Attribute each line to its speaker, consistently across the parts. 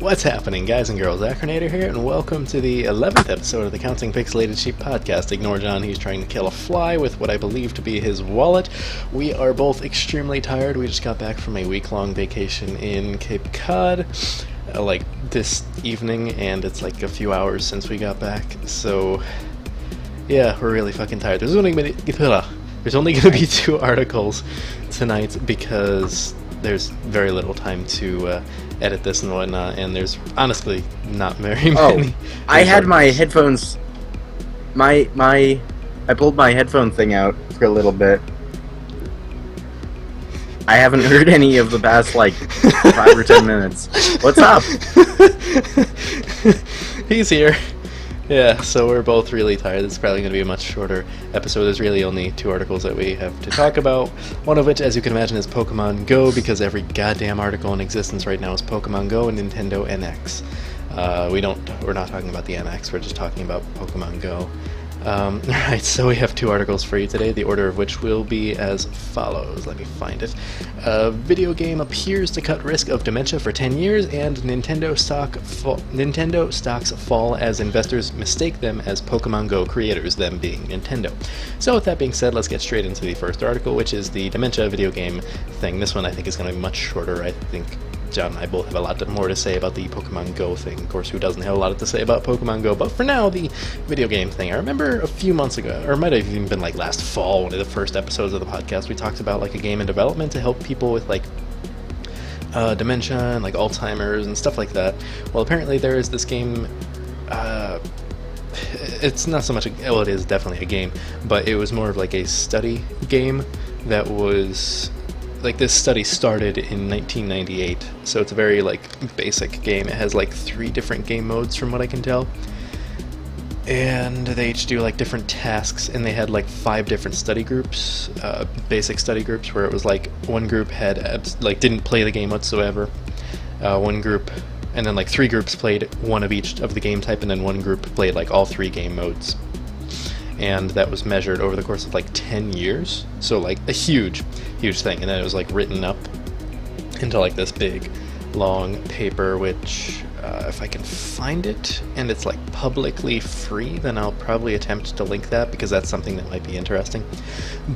Speaker 1: What's happening, guys and girls? Acrinator here, and welcome to the 11th episode of the Counting Pixelated Sheep podcast. Ignore John, he's trying to kill a fly with what I believe to be his wallet. We are both extremely tired. We just got back from a week-long vacation in Cape Cod, this evening, and it's like a few hours since we got back, so yeah, we're really fucking tired. There's only going to be 2 articles tonight because there's very little time to edit this and whatnot, and there's honestly not very many.
Speaker 2: I had my headphones. I pulled my headphone thing out for a little bit. I haven't heard any of the past 5 or 10 minutes. What's up?
Speaker 1: He's here. Yeah, so we're both really tired. This is probably going to be a much shorter episode. There's really only 2 articles that we have to talk about. One of which, as you can imagine, is Pokemon Go, because every goddamn article in existence right now is Pokemon Go and Nintendo NX. We're not talking about the NX, we're just talking about Pokemon Go. Alright, so we have 2 articles for you today, the order of which will be as follows. Let me find it. Video game appears to cut risk of dementia for 10 years, and Nintendo stocks fall as investors mistake them as Pokemon Go creators, them being Nintendo. So with that being said, let's get straight into the first article, which is the dementia video game thing. This one I think is going to be much shorter. I think John and I both have a lot more to say about the Pokemon Go thing. Of course, who doesn't have a lot to say about Pokemon Go? But for now, the video game thing. I remember a few months ago, or it might have even been last fall, one of the first episodes of the podcast, we talked about a game in development to help people with dementia and Alzheimer's and stuff like that. Well, apparently there is this game. It's not so much it is definitely a game, but it was more of a study game that was. This study started in 1998, so it's a very basic game. It has 3 different game modes from what I can tell, and they each do different tasks, and they had 5 different study groups, basic study groups, where it was one group had didn't play the game whatsoever, one group, and then 3 groups played one of each of the game type, and then one group played all 3 game modes. And that was measured over the course of 10 years, so a huge thing. And then it was written up into this big long paper, which if I can find it and it's publicly free, then I'll probably attempt to link that, because that's something that might be interesting.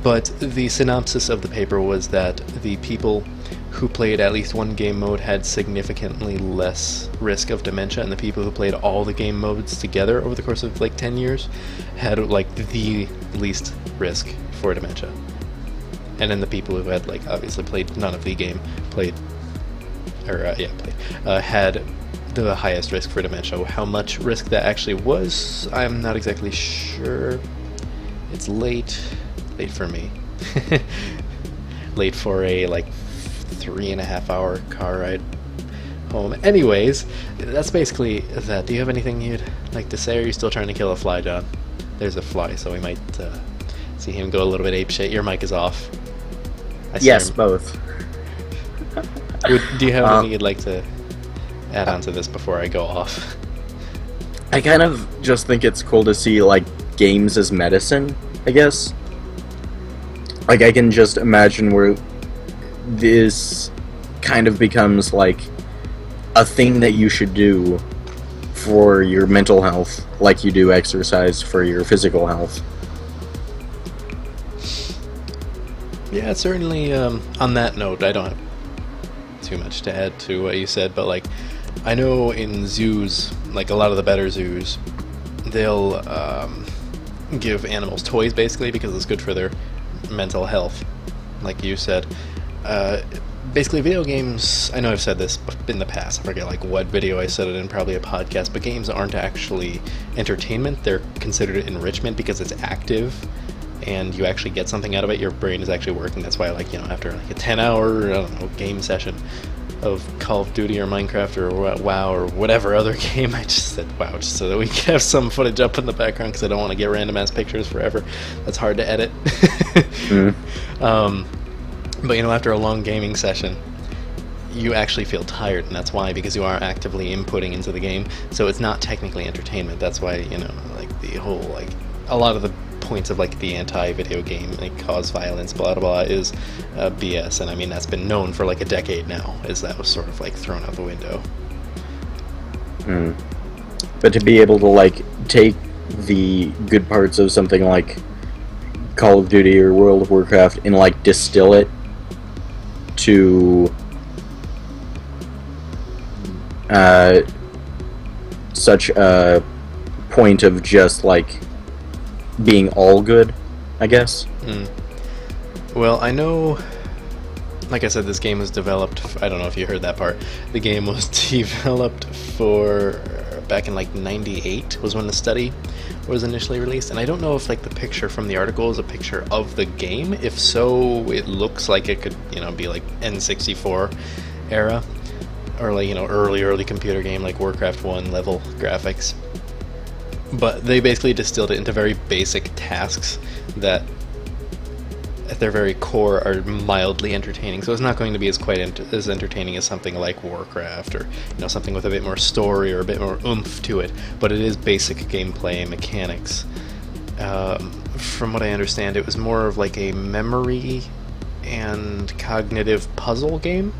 Speaker 1: But the synopsis of the paper was that the people who played at least one game mode had significantly less risk of dementia, and the people who played all the game modes together over the course of 10 years had the least risk for dementia. And then the people who had obviously played none of the game had the highest risk for dementia. How much risk that actually was, I'm not exactly sure. It's late for me. Late for a 3.5 hour car ride home. Anyways, that's basically that. Do you have anything you'd like to say, or are you still trying to kill a fly, John? There's a fly, so we might see him go a little bit apeshit. Your mic is off.
Speaker 2: Yes, both.
Speaker 1: Do you have anything you'd like to add on to this before I go off?
Speaker 2: I kind of just think it's cool to see games as medicine, I guess. I can just imagine where this kind of becomes a thing that you should do for your mental health, like you do exercise for your physical health.
Speaker 1: Yeah, certainly. On that note, I don't have too much to add to what you said, but I know in zoos, a lot of the better zoos, they'll give animals toys basically because it's good for their mental health, like you said. Basically, video games, I know I've said this in the past, I forget what video I said it in, probably a podcast, but games aren't actually entertainment, they're considered enrichment because it's active, and you actually get something out of it, your brain is actually working. That's why after a 10-hour, game session of Call of Duty or Minecraft or WoW or whatever other game, I just said WoW just so that we can have some footage up in the background, because I don't want to get random ass pictures forever. That's hard to edit. But after a long gaming session, you actually feel tired, and that's why, because you are actively inputting into the game, so it's not technically entertainment. That's why, the whole, a lot of the points of the anti-video game, cause violence, blah blah blah, is BS, and I mean that's been known for a decade now, as that was sort of thrown out the window.
Speaker 2: Hmm. But to be able to, like, take the good parts of something like Call of Duty or World of Warcraft and, like, distill it to such a point of just, like, being all good, I guess.
Speaker 1: Well, I know, like I said, this game was developed, I don't know if you heard that part, the game was developed for, back in like 98 was when the study was initially released, and I don't know if like the picture from the article is a picture of the game. If so, it looks like it could, be like N64 era, or like, early computer game like Warcraft 1 level graphics. But they basically distilled it into very basic tasks that at their very core are mildly entertaining. So it's not going to be as entertaining as something like Warcraft, or something with a bit more story or a bit more oomph to it, but it is basic gameplay mechanics. From what I understand, it was more of like a memory and cognitive puzzle game,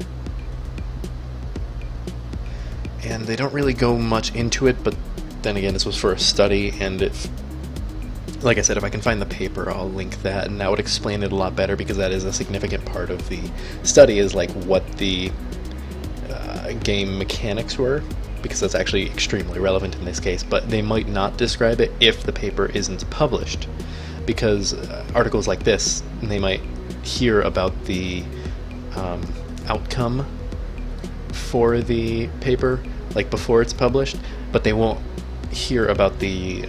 Speaker 1: and they don't really go much into it, but then again, this was for a study, and like I said, if I can find the paper, I'll link that, and that would explain it a lot better, because that is a significant part of the study, is like what the game mechanics were, because that's actually extremely relevant in this case. But they might not describe it if the paper isn't published, because articles like this, they might hear about the outcome for the paper like before it's published, but they won't hear about the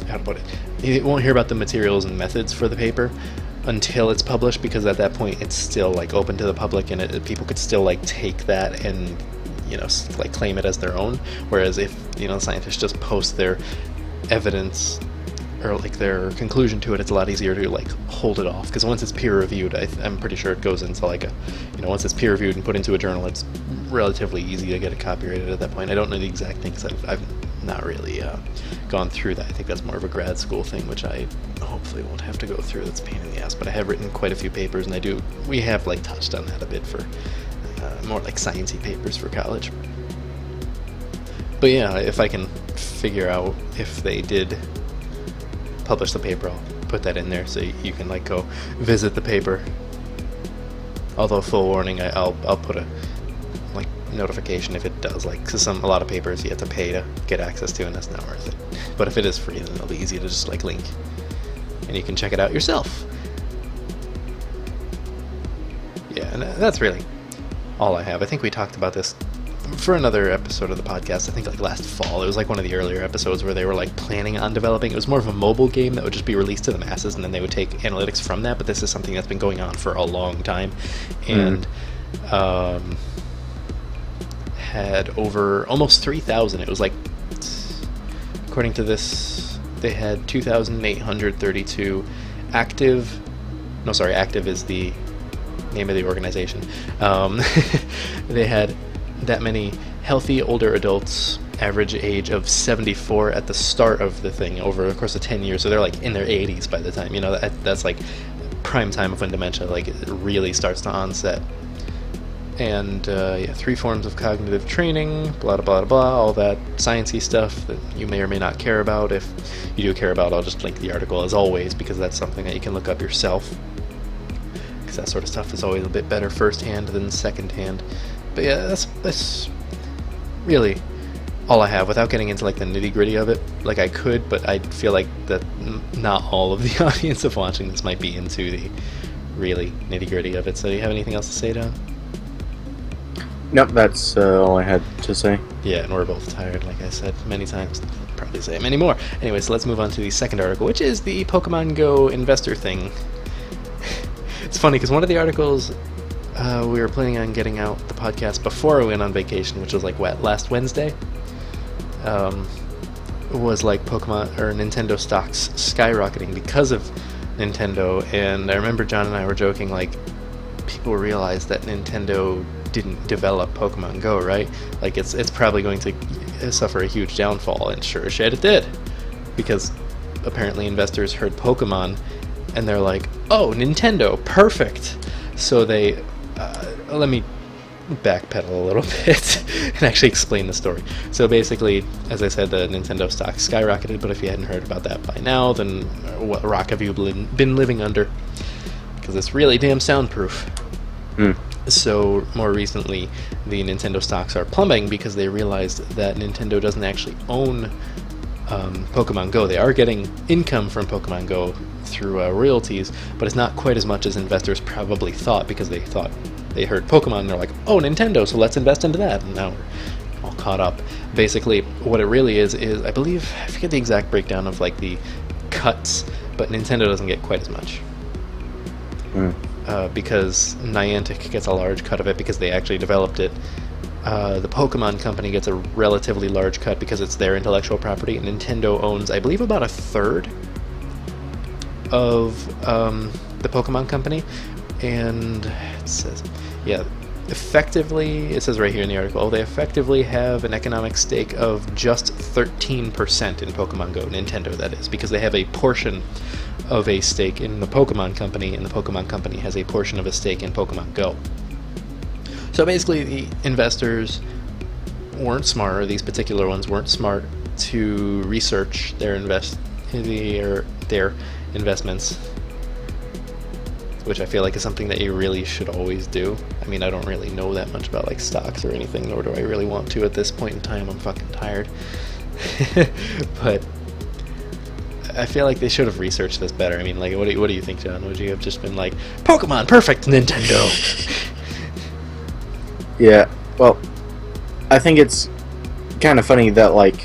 Speaker 1: how to put it. You won't hear about the materials and methods for the paper until it's published, because at that point it's still like open to the public, and people could still like take that and like claim it as their own. Whereas if scientists just post their evidence or like their conclusion to it, it's a lot easier to like hold it off, because once it's peer reviewed, I'm pretty sure it goes into like a once it's peer reviewed and put into a journal, it's relatively easy to get it copyrighted at that point. I don't know the exact things. I've not really gone through that. I think that's more of a grad school thing, which I hopefully won't have to go through. That's a pain in the ass. But I have written quite a few papers, and we have like touched on that a bit for more like sciencey papers for college. But yeah, if I can figure out if they did publish the paper, I'll put that in there so you can like go visit the paper. Although full warning, I'll put a like notification if it does, like, because a lot of papers you have to pay to get access to, and that's not worth it. But if it is free, then it'll be easy to just like link, and you can check it out yourself. Yeah, and that's really all I have. I think we talked about this for another episode of the podcast, I think like last fall. It was like one of the earlier episodes where they were like planning on developing. It was more of a mobile game that would just be released to the masses, and then they would take analytics from that. But this is something that's been going on for a long time, and had over almost 3,000. It was like, according to this, they had 2,832 active. No, sorry, active is the name of the organization. They had that many healthy older adults, average age of 74 at the start of the thing, over the course of 10 years. So they're like in their 80s by the time, that's like prime time of when dementia like it really starts to onset. And 3 forms of cognitive training, blah blah blah blah, all that sciencey stuff that you may or may not care about. If you do care about, I'll just link the article as always, because that's something that you can look up yourself, because that sort of stuff is always a bit better firsthand than secondhand. But yeah, that's really all I have, without getting into like the nitty-gritty of it. Like I could, but I feel like that not all of the audience of watching this might be into the really nitty-gritty of it. So do you have anything else to say, Don?
Speaker 2: Nope, that's all I had to say. Yeah,
Speaker 1: and we're both tired, like I said many times. I'll probably say many more. Anyway, so let's move on to the second article, which is the Pokemon Go investor thing. It's funny, because one of the articles we were planning on getting out the podcast before we went on vacation, which was like last Wednesday, was like Pokemon or Nintendo stocks skyrocketing because of Nintendo. And I remember John and I were joking, like, people realize that Nintendo didn't develop Pokemon Go, right? Like it's probably going to suffer a huge downfall, and sure as shit it did, because apparently investors heard Pokemon and they're like, oh, Nintendo, perfect. So they let me backpedal a little bit and actually explain the story. So basically, as I said, the Nintendo stock skyrocketed, but if you hadn't heard about that by now, then what rock have you been living under? Because it's really damn soundproof. So more recently, the Nintendo stocks are plummeting because they realized that Nintendo doesn't actually own Pokemon Go. They are getting income from Pokemon Go through royalties, but it's not quite as much as investors probably thought, because they heard Pokemon and they're like, oh, Nintendo, so let's invest into that, and now we're all caught up. Basically, what it really is I believe, I forget the exact breakdown of like the cuts, but Nintendo doesn't get quite as much. Because Niantic gets a large cut of it because they actually developed it. The Pokemon Company gets a relatively large cut because it's their intellectual property, and Nintendo owns, I believe, about a third of the Pokemon Company. And it says, effectively, it says right here in the article, they effectively have an economic stake of just 13% in Pokemon Go, Nintendo that is, because they have a portion of a stake in the Pokemon Company, and the Pokemon Company has a portion of a stake in Pokemon Go. So basically, the investors weren't smart, or these particular ones weren't smart, to research their investments, which I feel like is something that you really should always do. I mean, I don't really know that much about like stocks or anything, nor do I really want to at this point in time. I'm fucking tired. But I feel like they should have researched this better. I mean, like, what do you think, John? Would you have just been like, Pokemon, perfect, Nintendo?
Speaker 2: Yeah, well, I think it's kind of funny that, like,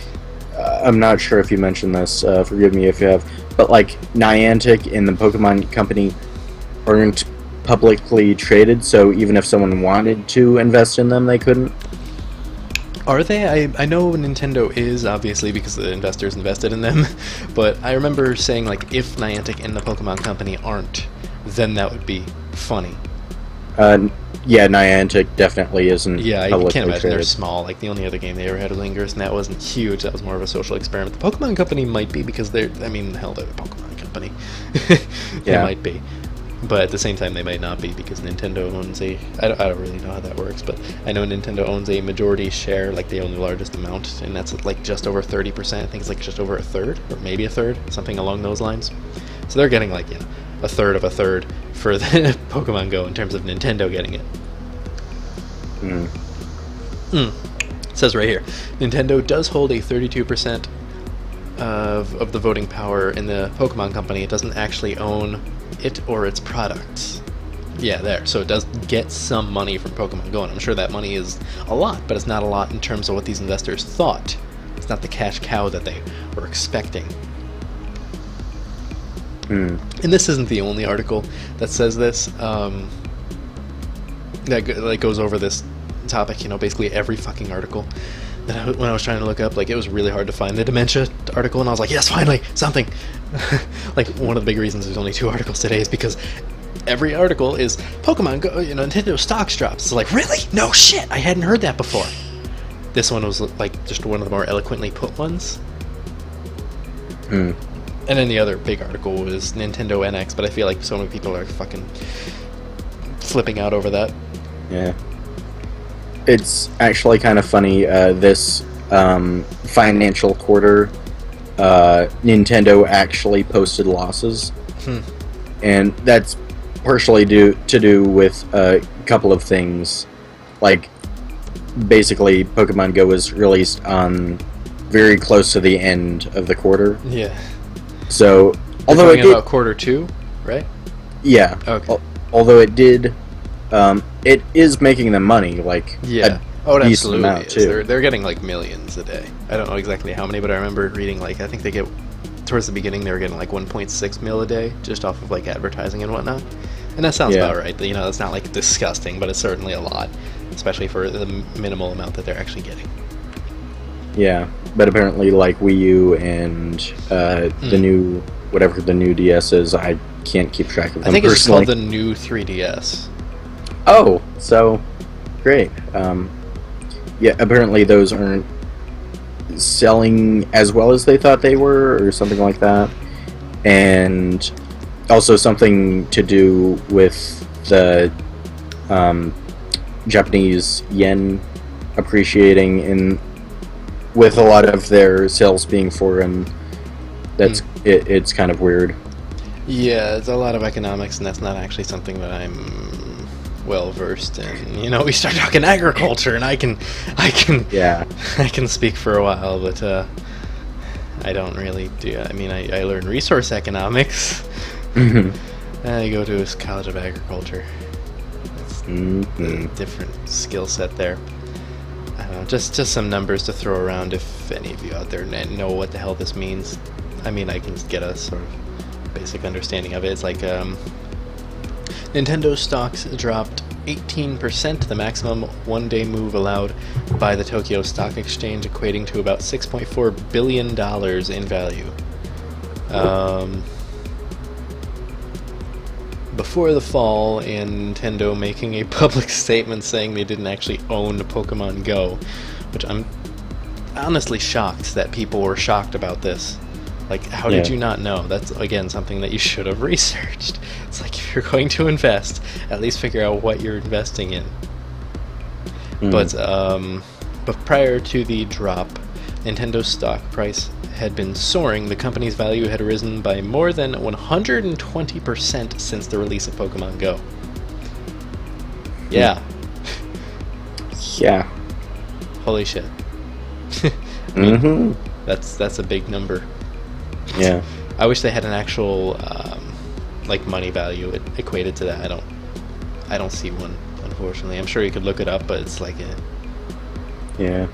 Speaker 2: I'm not sure if you mentioned this, forgive me if you have, but, like, Niantic and the Pokemon Company aren't publicly traded, so even if someone wanted to invest in them, they couldn't.
Speaker 1: Are they? I know Nintendo is, obviously, because the investors invested in them, but I remember saying, like, if Niantic and the Pokemon Company aren't, then that would be funny.
Speaker 2: Yeah, Niantic definitely isn't.
Speaker 1: Yeah, I
Speaker 2: publicly
Speaker 1: can't imagine
Speaker 2: traded.
Speaker 1: they're small. Like, the only other game they ever had was Lingers, and that wasn't huge. That was more of a social experiment. The Pokemon Company might be, because they're, I mean, hell, they're the Pokemon Company. They
Speaker 2: Yeah.
Speaker 1: might be. But at the same time, they might not be, because Nintendo owns I don't really know how that works, but I know Nintendo owns a majority share, like they own the largest amount, and that's like just over 30%. I think it's like just over a third, or maybe a third, something along those lines. So they're getting like, a third of a third for the Pokemon Go in terms of Nintendo getting it. It says right here, Nintendo does hold a 32% of the voting power in the Pokemon Company. It doesn't actually own it or its products. Yeah, there. So it does get some money from Pokemon Go, and I'm sure that money is a lot, but it's not a lot in terms of what these investors thought. It's not the cash cow that they were expecting. And this isn't the only article that says this, that goes over this topic. Basically every fucking article that when I was trying to look up, like, it was really hard to find the Dementia article, and I was like, yes, finally, something. Like, one of the big reasons there's only 2 articles today is because every article is Pokemon Go, Nintendo stocks drops. It's like, really? No shit, I hadn't heard that before. This one was like just one of the more eloquently put ones. And then the other big article was Nintendo NX, but I feel like so many people are fucking flipping out over that.
Speaker 2: Yeah. It's actually kind of funny, this financial quarter, Nintendo actually posted losses. And that's partially to do with a couple of things. Like, basically, Pokemon Go was released on very close to the end of the quarter.
Speaker 1: Yeah.
Speaker 2: So, although it did,
Speaker 1: about quarter 2, right?
Speaker 2: Yeah.
Speaker 1: Okay.
Speaker 2: Although it did, it is making them money, like,
Speaker 1: yeah.
Speaker 2: a
Speaker 1: It
Speaker 2: decent
Speaker 1: absolutely
Speaker 2: amount,
Speaker 1: is.
Speaker 2: too.
Speaker 1: They're getting like millions a day. I don't know exactly how many, but I remember reading, like, I think they get, towards the beginning, they were getting like 1.6 mil a day just off of like advertising and whatnot. And that sounds about right. It's not like disgusting, but it's certainly a lot, especially for the minimal amount that they're actually getting.
Speaker 2: Yeah, but apparently, like, Wii U and the new, whatever the new DS is, I can't keep track of them.
Speaker 1: I think it's just
Speaker 2: personally.
Speaker 1: called the new 3DS.
Speaker 2: Oh, so great. Yeah, apparently those aren't selling as well as they thought they were, or something like that. And also something to do with the Japanese yen appreciating, and with a lot of their sales being foreign, it's kind of weird.
Speaker 1: Yeah, it's a lot of economics, and that's not actually something that I'm well versed in. You know, we start talking agriculture, and I can
Speaker 2: Yeah.
Speaker 1: I can speak for a while, but I don't really do. I mean, I learn resource economics. I go to a college of agriculture. It's a different skill set there. I don't know, just some numbers to throw around if any of you out there know what the hell this means. I mean, I can get a sort of basic understanding of it. It's like Nintendo stocks dropped 18%, the maximum one-day move allowed by the Tokyo Stock Exchange, equating to about $6.4 billion in value. Before the fall, and Nintendo making a public statement saying they didn't actually own Pokemon Go, which I'm honestly shocked that people were shocked about this. Like, how did you not know? That's, again, something that you should have researched. It's like, if you're going to invest, at least figure out what you're investing in. But prior to the drop, Nintendo's stock price had been soaring. The company's value had risen by more than 120% since the release of Pokemon Go. Yeah.
Speaker 2: Yeah.
Speaker 1: Holy shit. I mean, that's a big number.
Speaker 2: Yeah.
Speaker 1: I wish they had an actual like money value equated to that. I don't see one, unfortunately. I'm sure you could look it up, but it's like
Speaker 2: yeah.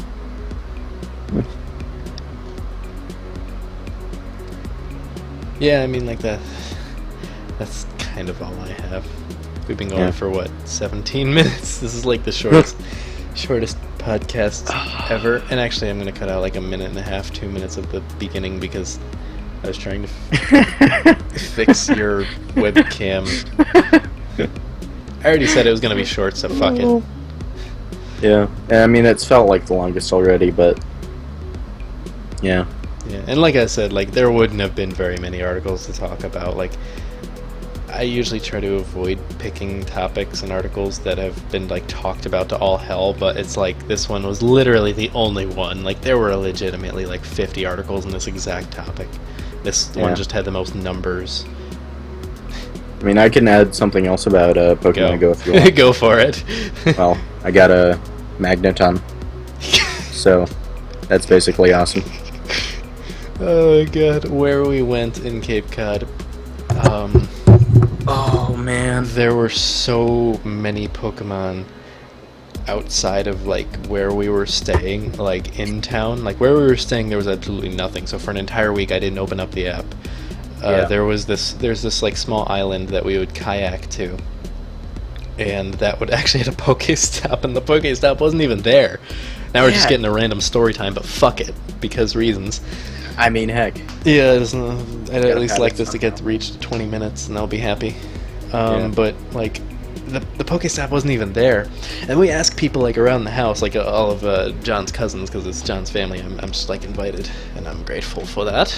Speaker 1: Yeah, I mean, like that's kind of all I have. We've been going for what, 17 minutes? This is like the shortest podcast ever. And actually, I'm going to cut out like a minute and a half, 2 minutes of the beginning because I was trying to fix your webcam. I already said it was going to be short, so fuck it.
Speaker 2: Yeah, I mean, it's felt like the longest already, but yeah.
Speaker 1: Yeah, and like I said, like, there wouldn't have been very many articles to talk about. Like, I usually try to avoid picking topics and articles that have been, like, talked about to all hell, but it's like, this one was literally the only one. Like, there were legitimately, like, 50 articles on this exact topic. This one just had the most numbers.
Speaker 2: I mean, I can add something else about Pokemon Go if you want.
Speaker 1: Go for it.
Speaker 2: Well, I got a Magneton, so that's basically awesome.
Speaker 1: Oh god, where we went in Cape Cod.
Speaker 2: Oh man,
Speaker 1: there were so many Pokemon outside of like where we were staying, like in town. Like where we were staying, there was absolutely nothing. So for an entire week, I didn't open up the app. There's this like small island that we would kayak to, and that would actually have a Pokestop, and the Pokestop wasn't even there. Now we're just getting a random story time, but fuck it, because reasons.
Speaker 2: I mean, heck.
Speaker 1: Yeah, I'd at least like this to get reached 20 minutes, and I'll be happy. But like, the Pokestop wasn't even there, and we asked people like around the house, like all of John's cousins, because it's John's family. I'm just like invited, and I'm grateful for that.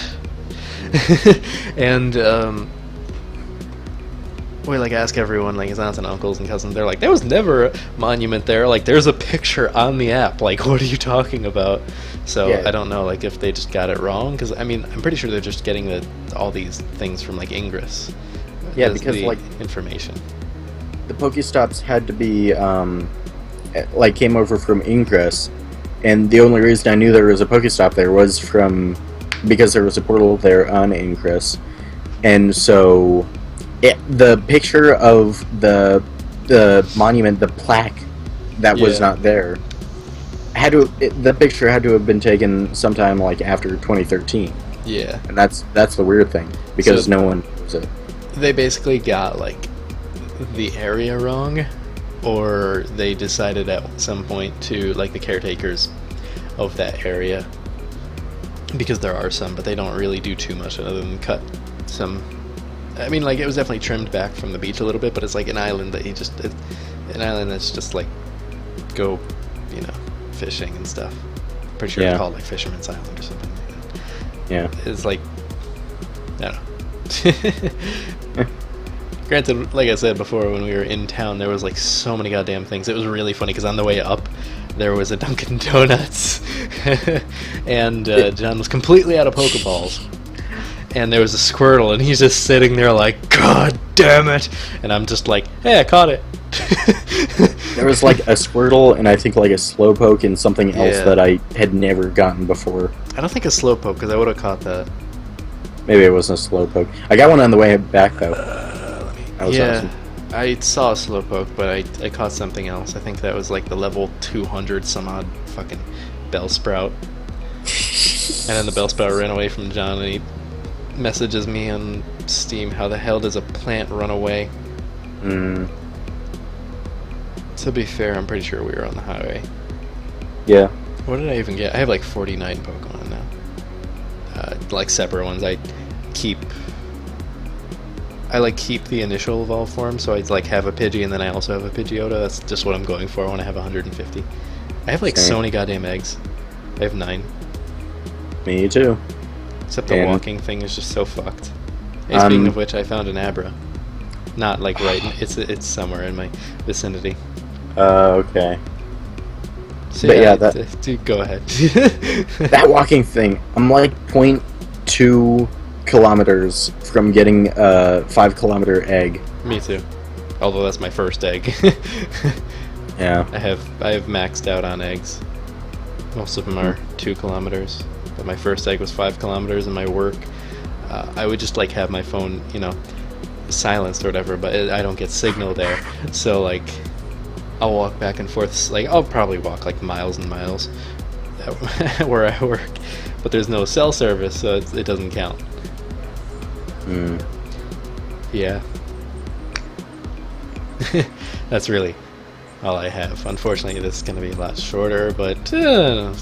Speaker 1: And we like ask everyone, like his aunts and uncles and cousins. They're like, there was never a monument there. Like, there's a picture on the app. Like, what are you talking about? So I don't know, like if they just got it wrong, because I mean, I'm pretty sure they're just getting all these things from like Ingress.
Speaker 2: Yeah, because like
Speaker 1: information.
Speaker 2: The Pokestops had to be like came over from Ingress, and the only reason I knew there was a Pokestop there was because there was a portal there on Ingress, and so the picture of the monument, the plaque that was not there, the picture had to have been taken sometime like after 2013.
Speaker 1: Yeah,
Speaker 2: and that's the weird thing, because no one knows it.
Speaker 1: They basically got like the area wrong, or they decided at some point to, like, the caretakers of that area, because there are some, but they don't really do too much other than cut some. I mean, like, it was definitely trimmed back from the beach a little bit, but it's like an island that an island that's just like go, fishing and stuff. Pretty sure it's called like Fisherman's Island or something like that. Yeah, it's like, I don't know. Granted, like I said before, when we were in town, there was like so many goddamn things. It was really funny because on the way up, there was a Dunkin' Donuts, and John was completely out of Pokeballs. And there was a Squirtle, and he's just sitting there like, God damn it! And I'm just like, hey, I caught it.
Speaker 2: There was like a Squirtle, and I think like a Slowpoke, and something else that I had never gotten before.
Speaker 1: I don't think a Slowpoke, because I would have caught that.
Speaker 2: Maybe it wasn't a Slowpoke. I got one on the way back, though. That was awesome.
Speaker 1: I saw a Slowpoke, but I caught something else. I think that was like the level 200 some odd fucking Bellsprout. And then the Bellsprout ran away from John, and he messages me on Steam, how the hell does a plant run away? To be fair, I'm pretty sure we were on the highway.
Speaker 2: Yeah.
Speaker 1: What did I even get? I have like 49 Pokemon now. Like separate ones. I keep the initial evolve form, so I like have a Pidgey and then I also have a Pidgeotto. That's just what I'm going for when I have 150. I have like so many goddamn eggs. I have 9.
Speaker 2: Me too.
Speaker 1: Except the walking thing is just so fucked. And speaking of which, I found an Abra. Not like right, it's somewhere in my vicinity.
Speaker 2: Okay.
Speaker 1: So
Speaker 2: but yeah,
Speaker 1: dude, go ahead.
Speaker 2: That walking thing, I'm like 0.2 kilometers from getting a 5-kilometer egg.
Speaker 1: Me too. Although that's my first egg.
Speaker 2: Yeah.
Speaker 1: I have maxed out on eggs. Most of them are 2 kilometers. But my first egg was 5 kilometers, and my work, I would just like have my phone, silenced or whatever, but I don't get signal there. So like, I'll walk back and forth. Like, I'll probably walk like miles and miles where I work, but there's no cell service, so it doesn't count. Yeah. That's really all I have. Unfortunately, this is going to be a lot shorter, but yeah.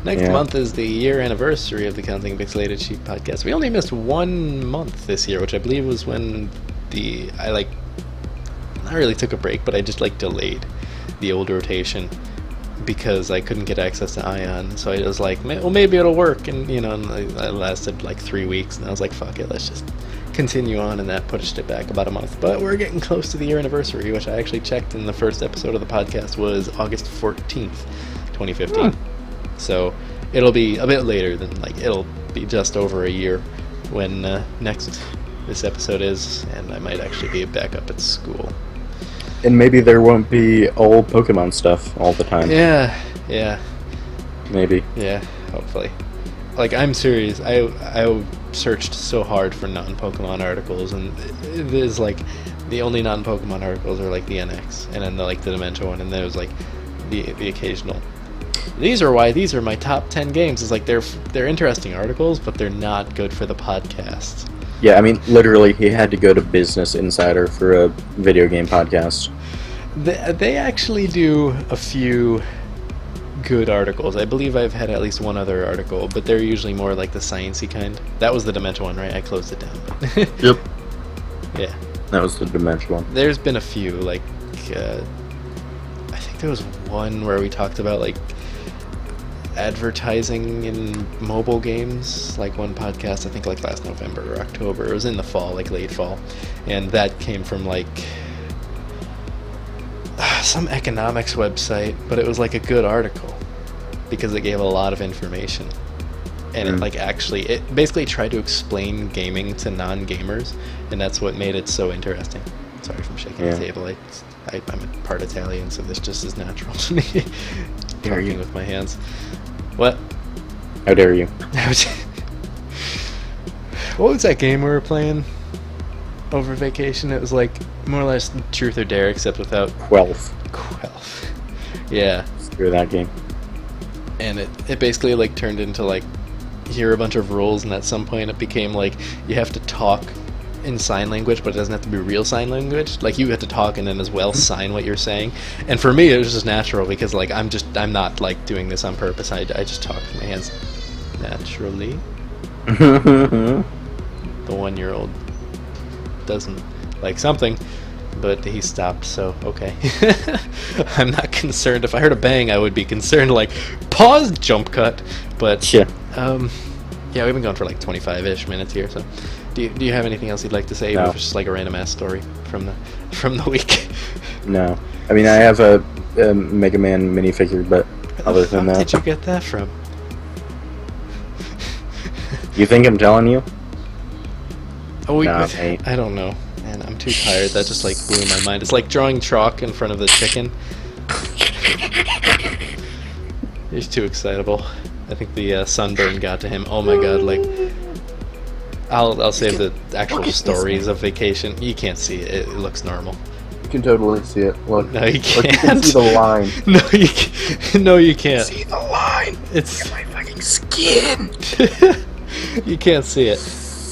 Speaker 1: Next month is the year anniversary of the Counting Pixelated Sheep podcast. We only missed 1 month this year, which I believe was when I really took a break, but I just like delayed the old rotation because I couldn't get access to Ion. So I was like, well, maybe it'll work, and I lasted like 3 weeks, and I was like, fuck it, let's just continue on, and that pushed it back about a month. But we're getting close to the year anniversary, which I actually checked in the first episode of the podcast was August 14th, 2015. So it'll be a bit later than, it'll be just over a year when this episode is, and I might actually be back up at school.
Speaker 2: And maybe there won't be old Pokemon stuff all the time.
Speaker 1: Yeah.
Speaker 2: Maybe.
Speaker 1: Yeah, hopefully. I'm serious. I searched so hard for non-Pokemon articles, and it is the only non-Pokemon articles are the NX, and then the Dementia one, and then it was the occasional. These are my top 10 games. It's they're interesting articles, but they're not good for the podcast.
Speaker 2: Yeah, I mean, literally, he had to go to Business Insider for a video game podcast.
Speaker 1: They actually do a few good articles. I believe I've had at least one other article, but they're usually more like the sciencey kind. That was the Dementia one, right? I closed it down.
Speaker 2: Yep.
Speaker 1: Yeah.
Speaker 2: That was the Dementia one.
Speaker 1: There's been a few, I think there was one where we talked about, advertising in mobile games, one podcast, I think last November or October. It was in the fall, late fall, and that came from some economics website, but it was a good article because it gave a lot of information, and it basically tried to explain gaming to non-gamers, and that's what made it so interesting. Sorry if I'm shaking the table. I'm a part Italian, so this just is natural to me. Talking with my hands. What?
Speaker 2: How dare you?
Speaker 1: What was that game we were playing over vacation? It was more or less Truth or Dare, except without
Speaker 2: Quelf.
Speaker 1: Yeah.
Speaker 2: Screw that game.
Speaker 1: And it basically turned into here are a bunch of rules, and at some point it became you have to talk in sign language, but it doesn't have to be real sign language. You have to talk and then as well sign what you're saying. And for me, it was just natural because I'm not doing this on purpose. I just talk with my hands naturally. The 1-year-old doesn't like something, but he stopped, so okay. I'm not concerned. If I heard a bang, I would be concerned, pause, jump cut. But yeah, Yeah, we've been going for like 25-ish minutes here. So, do you have anything else you'd like to say?
Speaker 2: No.
Speaker 1: Even if it's just like a random ass story from the week.
Speaker 2: No. I mean, I have a Mega Man minifigure, but other than
Speaker 1: Where
Speaker 2: that...
Speaker 1: did you get that from?
Speaker 2: You think I'm telling you?
Speaker 1: Oh,
Speaker 2: No, mate.
Speaker 1: I don't know. Man, I'm too tired. That just like blew my mind. It's like drawing chalk in front of the chicken. He's too excitable. I think the sunburn got to him. Oh my god! Like, I'll save the actual stories of vacation. You can't see it. It looks normal.
Speaker 3: You can totally see it. Look,
Speaker 1: No, you
Speaker 3: look, you can
Speaker 1: can't.
Speaker 3: see the line.
Speaker 1: No, you can't. No, you can't.
Speaker 2: See the line!
Speaker 1: It's
Speaker 2: My fucking skin!
Speaker 1: you can't see it.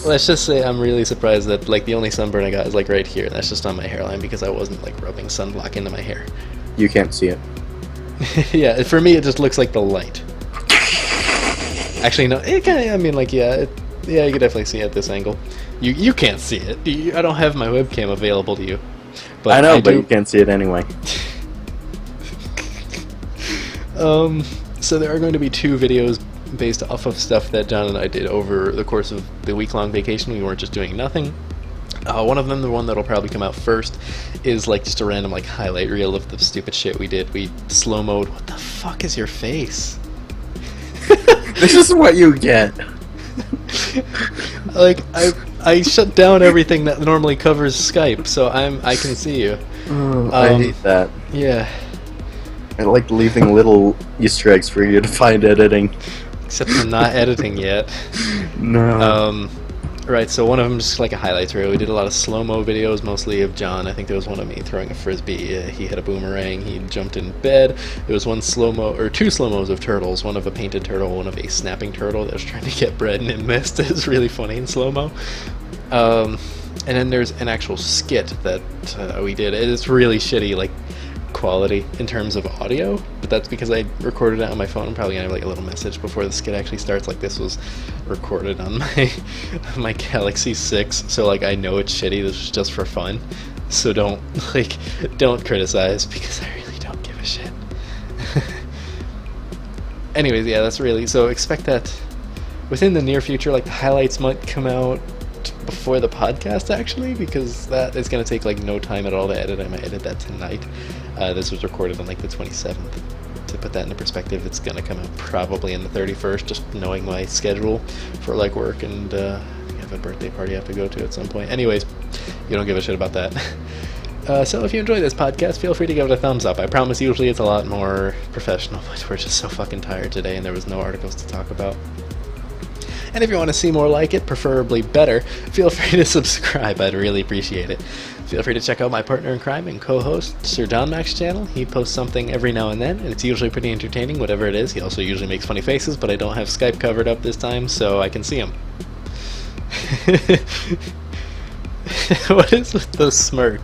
Speaker 1: Let's just say I'm really surprised that like the only sunburn I got is like right here. That's just on my hairline because I wasn't like rubbing sunblock into my hair.
Speaker 2: You can't see it.
Speaker 1: Yeah, for me it just looks like the light. Actually, no. It kind of. I mean, like, yeah, yeah. You can definitely see it at this angle. You can't see it. I don't have my webcam available to you. But
Speaker 2: I know, but
Speaker 1: do.
Speaker 2: you can't see it anyway.
Speaker 1: So there are going to be 2 videos based off of stuff that John and I did over the course of the week-long vacation. We weren't just doing nothing. One of them, the one that'll probably come out first, is like just a random like highlight reel of the stupid shit we did. We slow-mode. What the fuck is your face?
Speaker 2: This is what you get.
Speaker 1: Like I shut down everything that normally covers Skype, so I can see you.
Speaker 2: I hate that.
Speaker 1: Yeah.
Speaker 2: I like leaving little Easter eggs for you to find editing.
Speaker 1: Except I'm not editing yet.
Speaker 2: No.
Speaker 1: Right, so one of them just like a highlights reel. We did a lot of slow-mo videos, mostly of John. I think there was one of me throwing a frisbee. He hit a boomerang. He jumped in bed. There was one slow-mo, or 2 slow-mos of turtles. One of a painted turtle, one of a snapping turtle that was trying to get bread and it missed. It was really funny in slow-mo. And then there's an actual skit that we did. It's really shitty, like, quality in terms of audio, but that's because I recorded it on my phone. I'm probably gonna have like a little message before the skit actually starts, like this was recorded on my Galaxy 6, so like I know it's shitty. This was just for fun, so don't criticize because I really don't give a shit. Anyways, yeah, that's really, so expect that within the near future. Like the highlights might come out before the podcast actually, because that is going to take like no time at all to edit. I might edit that tonight. This was recorded on like the 27th. To put that into perspective, it's going to come out probably in the 31st, just knowing my schedule for like work, and I have a birthday party I have to go to at some point. Anyways, you don't give a shit about that. So if you enjoy this podcast, feel free to give it a thumbs up. I promise usually it's a lot more professional, but we're just so fucking tired today and there was no articles to talk about. And if you want to see more like it, preferably better, feel free to subscribe. I'd really appreciate it. Feel free to check out my partner in crime and co-host, Sirjohnmac's channel. He posts something every now and then, and it's usually pretty entertaining, whatever it is. He also usually makes funny faces, but I don't have Skype covered up this time, so I can see him. What is with the smirk?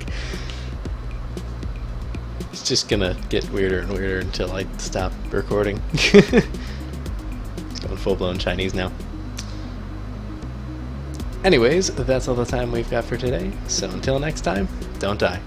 Speaker 1: It's just gonna get weirder and weirder until I stop recording. It's going full-blown Chinese now. Anyways, that's all the time we've got for today, so until next time, don't die.